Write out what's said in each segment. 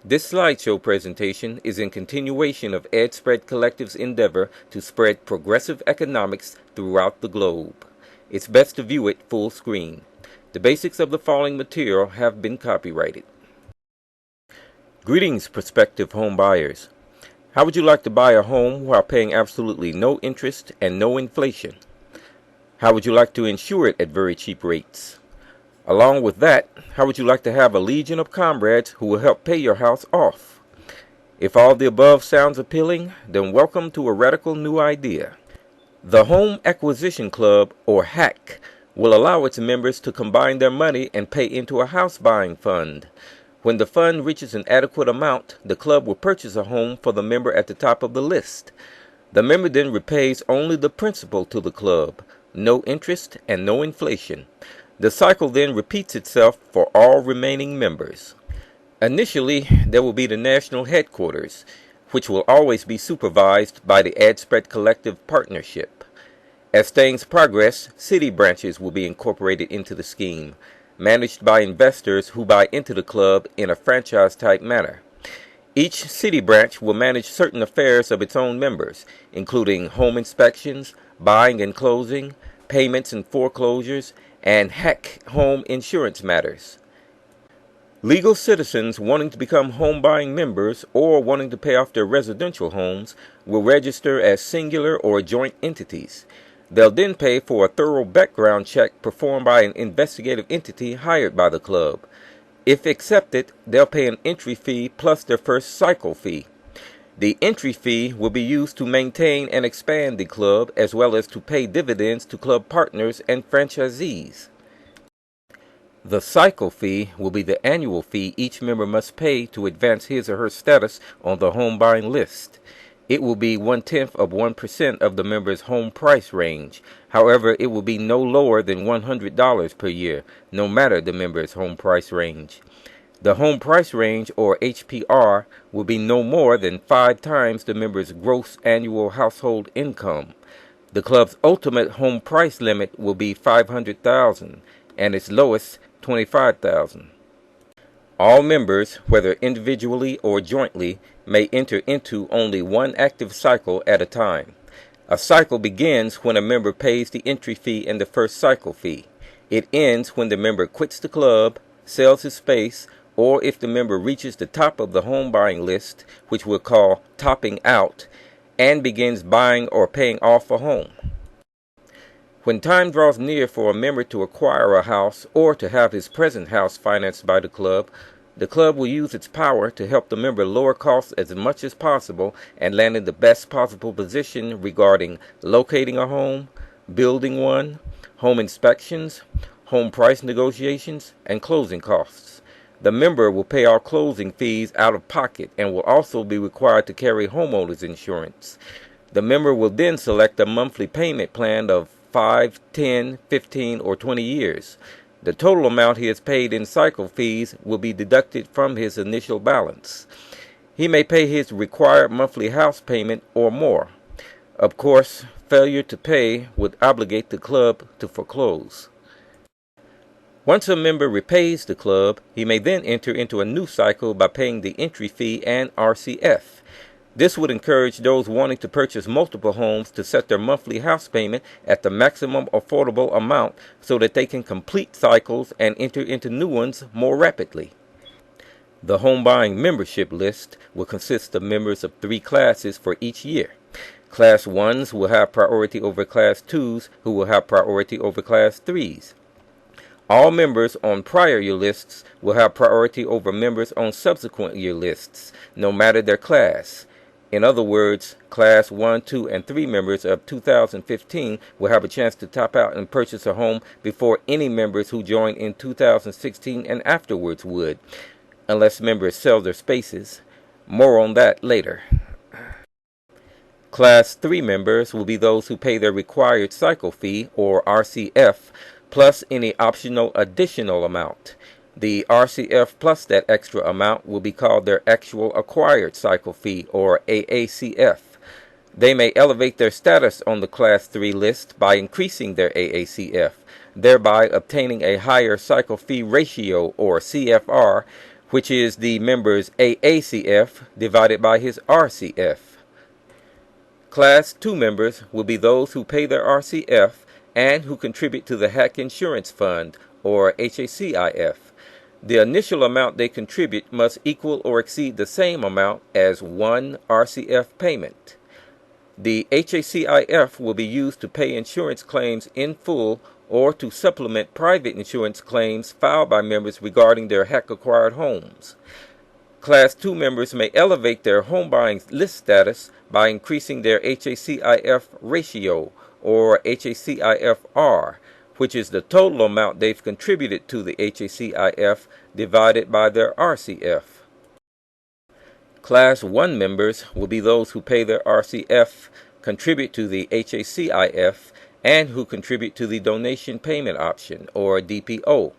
This slideshow presentation is in continuation of EdSpread Collective's endeavor to spread progressive economics throughout the globe. It's best to view it full screen. The basics of the following material have been copyrighted. Greetings, prospective home buyers. How would you like to buy a home while paying absolutely no interest and no inflation? How would you like to insure it at very cheap rates? Along with that, how would you like to have a legion of comrades who will help pay your house off? If all the above sounds appealing, then welcome to a radical new idea. The Home Acquisition Club, or HAC, will allow its members to combine their money and pay into a house buying fund. When the fund reaches an adequate amount, the club will purchase a home for the member at the top of the list. The member then repays only the principal to the club, no interest and no inflation. The cycle then repeats itself for all remaining members. Initially, there will be the national headquarters, which will always be supervised by the EdSpread Collective Partnership. As things progress, city branches will be incorporated into the scheme, managed by investors who buy into the club in a franchise-type manner. Each city branch will manage certain affairs of its own members, including home inspections, buying and closing, payments and foreclosures, and HAC home insurance matters. Legal citizens wanting to become home buying members or wanting to pay off their residential homes will register as singular or joint entities. They'll then pay for a thorough background check performed by an investigative entity hired by the club. If accepted, they'll pay an entry fee plus their first cycle fee. The entry fee will be used to maintain and expand the club, as well as to pay dividends to club partners and franchisees. The cycle fee will be the annual fee each member must pay to advance his or her status on the home buying list. It will be 0.1% of the member's home price range. However, it will be no lower than $100 per year, no matter the member's home price range. The home price range, or HPR, will be no more than 5 times the member's gross annual household income. The club's ultimate home price limit will be $500,000 and its lowest $25,000. All members, whether individually or jointly, may enter into only one active cycle at a time. A cycle begins when a member pays the entry fee and the first cycle fee. It ends when the member quits the club, sells his space, or if the member reaches the top of the home buying list, which we'll call topping out, and begins buying or paying off a home. When time draws near for a member to acquire a house or to have his present house financed by the club will use its power to help the member lower costs as much as possible and land in the best possible position regarding locating a home, building one, home inspections, home price negotiations, and closing costs. The member will pay all closing fees out of pocket and will also be required to carry homeowners insurance. The member will then select a monthly payment plan of 5, 10, 15, or 20 years. The total amount he has paid in cycle fees will be deducted from his initial balance. He may pay his required monthly house payment or more. Of course, failure to pay would obligate the club to foreclose. Once a member repays the club, he may then enter into a new cycle by paying the entry fee and RCF. This would encourage those wanting to purchase multiple homes to set their monthly house payment at the maximum affordable amount so that they can complete cycles and enter into new ones more rapidly. The home buying membership list will consist of members of 3 classes for each year. Class 1s will have priority over Class 2s, who will have priority over Class 3s. All members on prior year lists will have priority over members on subsequent year lists, no matter their class. In other words, Class 1, 2, and 3 members of 2015 will have a chance to top out and purchase a home before any members who joined in 2016 and afterwards would, unless members sell their spaces. More on that later. Class 3 members will be those who pay their required cycle fee, or RCF, plus any optional additional amount. The RCF plus that extra amount will be called their actual acquired cycle fee, or AACF. They may elevate their status on the Class 3 list by increasing their AACF, thereby obtaining a higher cycle fee ratio, or CFR, which is the member's AACF divided by his RCF. Class 2 members will be those who pay their RCF and who contribute to the HAC Insurance Fund, or HACIF. The initial amount they contribute must equal or exceed the same amount as one RCF payment. The HACIF will be used to pay insurance claims in full or to supplement private insurance claims filed by members regarding their HAC-acquired homes. Class 2 members may elevate their home buying list status by increasing their HACIF ratio, or HACIF-R, which is the total amount they've contributed to the HACIF divided by their RCF. Class 1 members will be those who pay their RCF, contribute to the HACIF, and who contribute to the donation payment option, or DPO,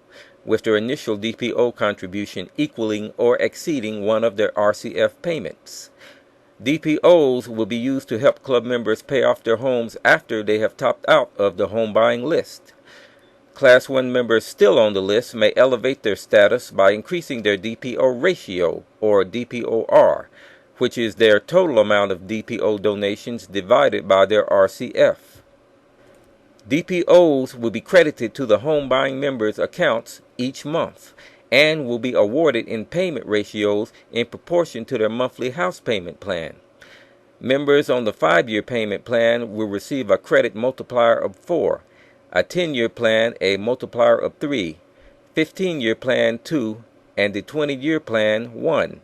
with their initial DPO contribution equaling or exceeding one of their RCF payments. DPOs will be used to help club members pay off their homes after they have topped out of the home buying list. Class 1 members still on the list may elevate their status by increasing their DPO ratio, or DPOR, which is their total amount of DPO donations divided by their RCF. DPOs will be credited to the home buying members' accounts each month and will be awarded in payment ratios in proportion to their monthly house payment plan. Members on the 5-year payment plan will receive a credit multiplier of 4, a 10-year plan a multiplier of 3, 15-year plan 2, and the 20-year plan 1,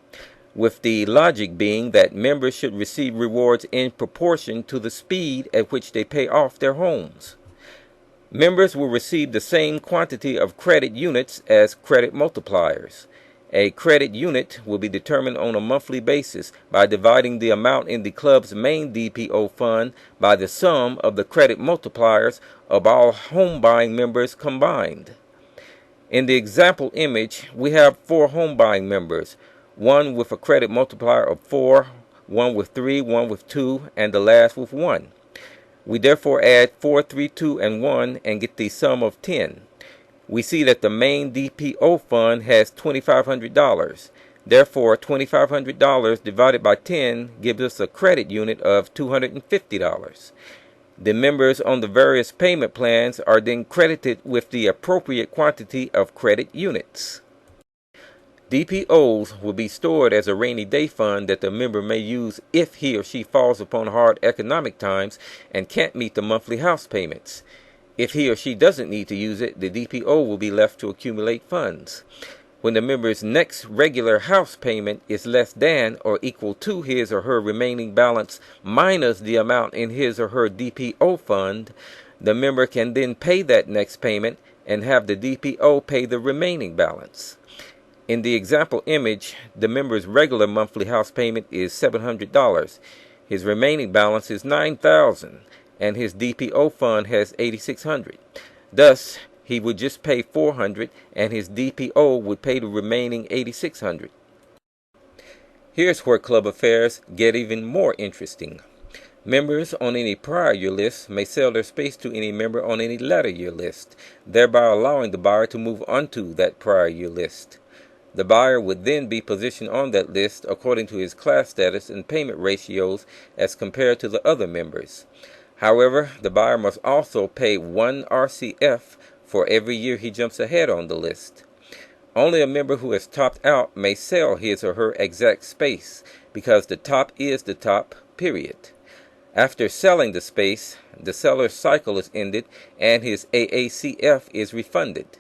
with the logic being that members should receive rewards in proportion to the speed at which they pay off their homes. Members will receive the same quantity of credit units as credit multipliers. A credit unit will be determined on a monthly basis by dividing the amount in the club's main DPO fund by the sum of the credit multipliers of all home buying members combined. In the example image, we have 4 home buying members, one with a credit multiplier of 4, one with 3, one with 2, and the last with 1. We therefore add 4, 3, 2, and 1 and get the sum of 10. We see that the main DPO fund has $2,500. Therefore, $2,500 divided by 10 gives us a credit unit of $250. The members on the various payment plans are then credited with the appropriate quantity of credit units. DPOs will be stored as a rainy day fund that the member may use if he or she falls upon hard economic times and can't meet the monthly house payments. If he or she doesn't need to use it, the DPO will be left to accumulate funds. When the member's next regular house payment is less than or equal to his or her remaining balance minus the amount in his or her DPO fund, the member can then pay that next payment and have the DPO pay the remaining balance. In the example image, the member's regular monthly house payment is $700. His remaining balance is $9,000, and his DPO fund has $8,600. Thus, he would just pay $400, and his DPO would pay the remaining $8,600. Here's where club affairs get even more interesting. Members on any prior year list may sell their space to any member on any latter year list, thereby allowing the buyer to move onto that prior year list. The buyer would then be positioned on that list according to his class status and payment ratios as compared to the other members. However, the buyer must also pay 1 RCF for every year he jumps ahead on the list. Only a member who has topped out may sell his or her exact space, because the top is the top, period. After selling the space, the seller's cycle is ended and his AACF is refunded.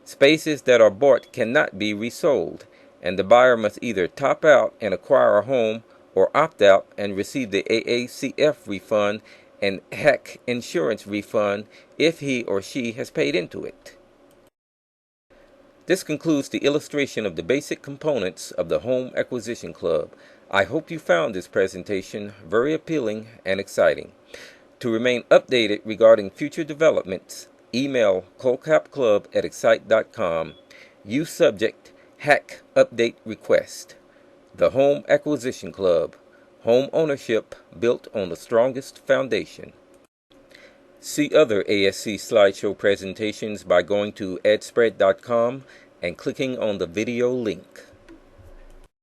Spaces that are bought cannot be resold, and the buyer must either top out and acquire a home or opt out and receive the AACF refund and HAC insurance refund if he or she has paid into it. This concludes the illustration of the basic components of the Home Acquisition Club. I hope you found this presentation very appealing and exciting. To remain updated regarding future developments, email colcapclub@excite.com. Use subject HAC Update Request. The Home Acquisition Club. Home ownership built on the strongest foundation. See other ASC slideshow presentations by going to adspread.com and clicking on the video link.